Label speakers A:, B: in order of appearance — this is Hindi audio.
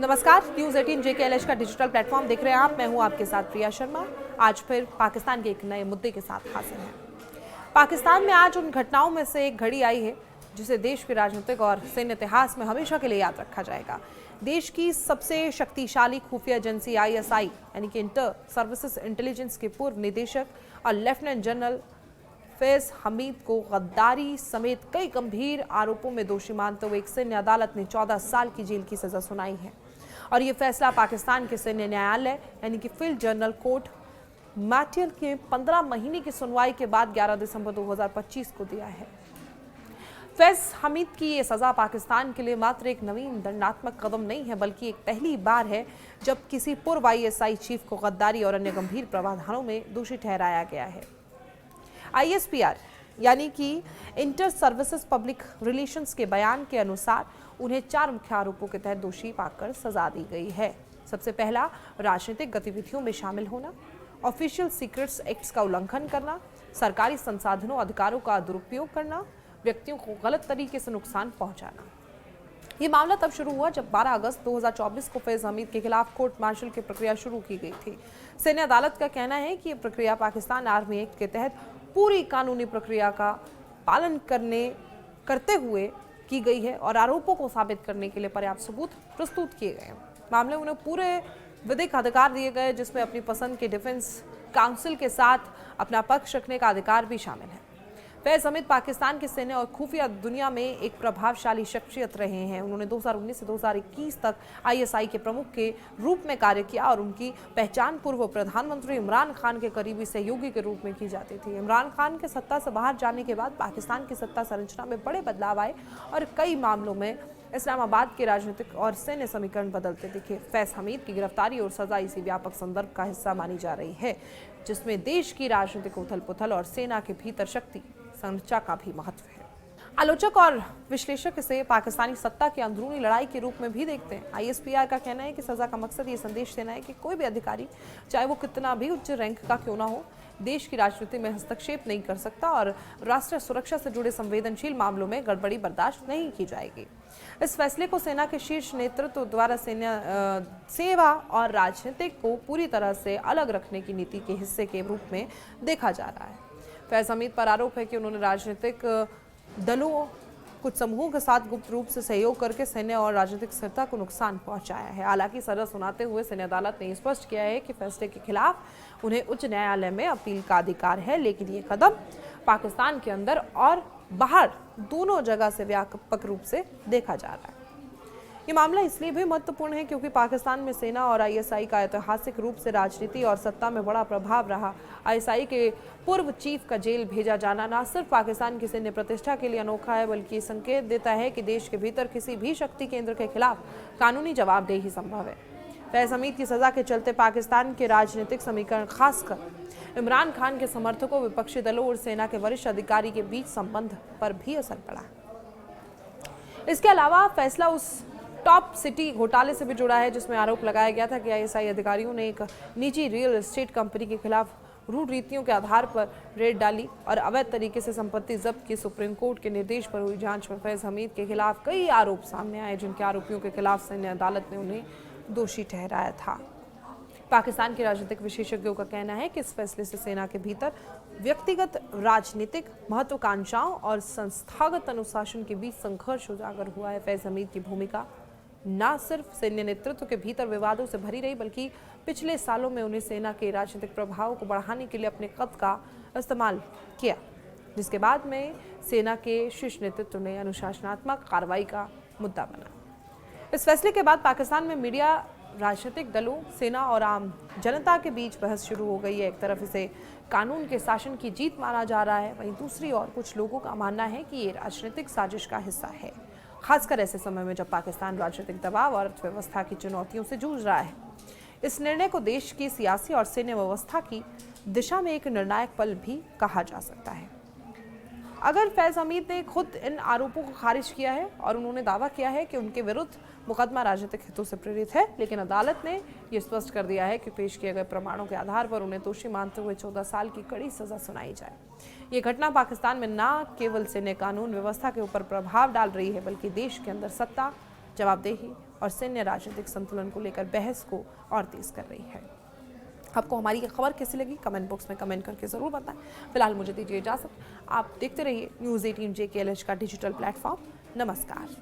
A: नमस्कार, न्यूज 18 JKLH का डिजिटल प्लेटफॉर्म देख रहे हैं आप। मैं हूं आपके साथ प्रिया शर्मा। आज फिर पाकिस्तान के एक नए मुद्दे के साथ हाजिर हैं। पाकिस्तान में आज उन घटनाओं में से एक घड़ी आई है जिसे देश के राजनीतिक और सैन्य इतिहास में हमेशा के लिए याद रखा जाएगा। देश की सबसे शक्तिशाली खुफिया एजेंसी ISI यानी कि इंटर सर्विसेज इंटेलिजेंस के पूर्व निदेशक और लेफ्टिनेंट जनरल फैज हमीद को गद्दारी समेत कई गंभीर आरोपों में दोषी मानते हुए एक सैन्य अदालत ने 14 साल की जेल की सजा सुनाई है। और ये फैसला पाकिस्तान के सैन्य न्यायालय यानी कि फील्ड जनरल कोर्ट मैटियल के 15 महीने की सुनवाई के बाद 11 दिसंबर 2025 को दिया है। फैज हमीद की ये सजा पाकिस्तान के लिए मात्र एक नवीन दंडात्मक कदम नहीं है, बल्कि एक पहली बार है जब किसी पूर्व ISI चीफ को गद्दारी और अन्य गंभीर प्रावधानों में दोषी ठहराया गया है। ISPR यानी कि इंटर सर्विसेज पब्लिक रिलेशंस के बयान के अनुसार उन्हें 4 मुख्य आरोपों के तहत दोषी पाकर सजा दी गई है। सबसे पहला, राजनीतिक गतिविधियों में शामिल होना, ऑफिशियल सीक्रेट्स एक्ट्स का उल्लंघन करना, सरकारी संसाधनों अधिकारों का दुरुपयोग करना, व्यक्तियों को गलत तरीके से नुकसान पहुंचाना। ये मामला तब शुरू हुआ जब 12 अगस्त 2024 को फैज हमीद के खिलाफ कोर्ट मार्शल की प्रक्रिया शुरू की गई थी। सैन्य अदालत का कहना है कि यह प्रक्रिया पाकिस्तान आर्मी एक्ट के तहत पूरी कानूनी प्रक्रिया का पालन करते हुए की गई है और आरोपों को साबित करने के लिए पर्याप्त सबूत प्रस्तुत किए गए हैं। मामले में उन्हें पूरे विधिक अधिकार दिए गए, जिसमें अपनी पसंद के डिफेंस काउंसिल के साथ अपना पक्ष रखने का अधिकार भी शामिल है। फैज हमीद पाकिस्तान के सैन्य और खुफिया दुनिया में एक प्रभावशाली शख्सियत रहे हैं। उन्होंने 2019 से 2021 तक ISI के प्रमुख के रूप में कार्य किया और उनकी पहचान पूर्व प्रधानमंत्री इमरान खान के करीबी सहयोगी के रूप में की जाती थी। इमरान खान के सत्ता से बाहर जाने के बाद पाकिस्तान की सत्ता संरचना में बड़े बदलाव आए और कई मामलों में इस्लामाबाद के राजनीतिक और सैन्य समीकरण बदलते दिखे। फैज हमीद की गिरफ्तारी और सजा इसी व्यापक संदर्भ का हिस्सा मानी जा रही है, जिसमें देश की राजनीतिक उथल पुथल और सेना के भीतर शक्ति संरचना का भी महत्व है। आलोचक और विश्लेषक इसे पाकिस्तानी सत्ता की अंदरूनी लड़ाई के रूप में भी देखते हैं। ISPR का कहना है कि सजा का मकसद ये संदेश देना है कि कोई भी अधिकारी, चाहे वो कितना भी उच्च रैंक का क्यों ना हो, देश की राजनीति में हस्तक्षेप नहीं कर सकता और राष्ट्रीय सुरक्षा से जुड़े संवेदनशील मामलों में गड़बड़ी बर्दाश्त नहीं की जाएगी। इस फैसले को सेना के शीर्ष नेतृत्व द्वारा सेवा और राजनीतिक को पूरी तरह से अलग रखने की नीति के हिस्से के रूप में देखा जा रहा है। फैज हमीद पर आरोप है कि उन्होंने राजनीतिक दलों कुछ समूहों के साथ गुप्त रूप से सहयोग करके सैन्य और राजनीतिक स्थिरता को नुकसान पहुंचाया है। हालांकि सजा सुनाते हुए सैन्य अदालत ने स्पष्ट किया है कि फैसले के खिलाफ उन्हें उच्च न्यायालय में अपील का अधिकार है, लेकिन ये कदम पाकिस्तान के अंदर और बाहर दोनों जगह से व्यापक रूप से देखा जा रहा है। ये मामला इसलिए भी महत्वपूर्ण है क्योंकि पाकिस्तान में सेना और ISI का ऐतिहासिक रूप से राजनीति और सत्ता में बड़ा प्रभाव रहा। ISI के पूर्व चीफ का जेल भेजा जाना न सिर्फ पाकिस्तान की सैन्य प्रतिष्ठा के लिए अनोखा है, बल्कि संकेत देता है कि देश के भीतर किसी भी शक्ति केंद्र के खिलाफ कानूनी जवाबदेही संभव है। फैज हमीद की सजा के चलते पाकिस्तान के राजनीतिक समीकरण, खासकर इमरान खान के समर्थकों, विपक्षी दलों और सेना के वरिष्ठ अधिकारी के बीच संबंध पर भी असर पड़ा। इसके अलावा फैसला उस टॉप सिटी घोटाले से भी जुड़ा है जिसमें आरोप लगाया गया था कि ISI अधिकारियों ने एक निजी रियल एस्टेट कंपनी के खिलाफ रूढ़ रीतियों के आधार पर रेड डाली और अवैध तरीके से संपत्ति जब्त की। सुप्रीम कोर्ट के निर्देश पर हुई जांच में फैज हमीद के खिलाफ कई आरोप सामने आए, जिनके आरोपियों के खिलाफ सैन्य अदालत ने उन्हें दोषी ठहराया था। पाकिस्तान के राजनीतिक विशेषज्ञों का कहना है कि इस फैसले से सेना के भीतर व्यक्तिगत राजनीतिक महत्वाकांक्षाओं और संस्थागत अनुशासन के बीच संघर्ष उजागर हुआ है। फैज हमीद की भूमिका न सिर्फ सैन्य नेतृत्व के भीतर विवादों से भरी रही, बल्कि पिछले सालों में उन्हें सेना के राजनीतिक प्रभाव को बढ़ाने के लिए अपने कद का इस्तेमाल किया, जिसके बाद में सेना के शीर्ष नेतृत्व ने अनुशासनात्मक कार्रवाई का मुद्दा बना। इस फैसले के बाद पाकिस्तान में मीडिया, राजनीतिक दलों, सेना और आम जनता के बीच बहस शुरू हो गई है। एक तरफ इसे कानून के शासन की जीत माना जा रहा है, वहीं दूसरी ओर कुछ लोगों का मानना है कि ये राजनीतिक साजिश का हिस्सा है, खासकर ऐसे समय में जब पाकिस्तान राजनीतिक दबाव और अर्थव्यवस्था की चुनौतियों से जूझ रहा है। इस निर्णय को देश की सियासी और सैन्य व्यवस्था की दिशा में एक निर्णायक पल भी कहा जा सकता है। अगर फैज हमीद ने खुद इन आरोपों को खारिज किया है और उन्होंने दावा किया है कि उनके विरुद्ध मुकदमा राजनीतिक हितों से प्रेरित है, लेकिन अदालत ने यह स्पष्ट कर दिया है कि पेश किए गए प्रमाणों के आधार पर उन्हें दोषी मानते हुए 14 साल की कड़ी सजा सुनाई जाए। ये घटना पाकिस्तान में न केवल सैन्य कानून व्यवस्था के ऊपर प्रभाव डाल रही है, बल्कि देश के अंदर सत्ता, जवाबदेही और सैन्य राजनीतिक संतुलन को लेकर बहस को और तेज कर रही है। आपको हमारी ये खबर कैसी लगी कमेंट बॉक्स में कमेंट करके ज़रूर बताएं। फिलहाल मुझे दीजिए इजाज़त। आप देखते रहिए न्यूज़ 18 JKLH का डिजिटल प्लेटफॉर्म। नमस्कार।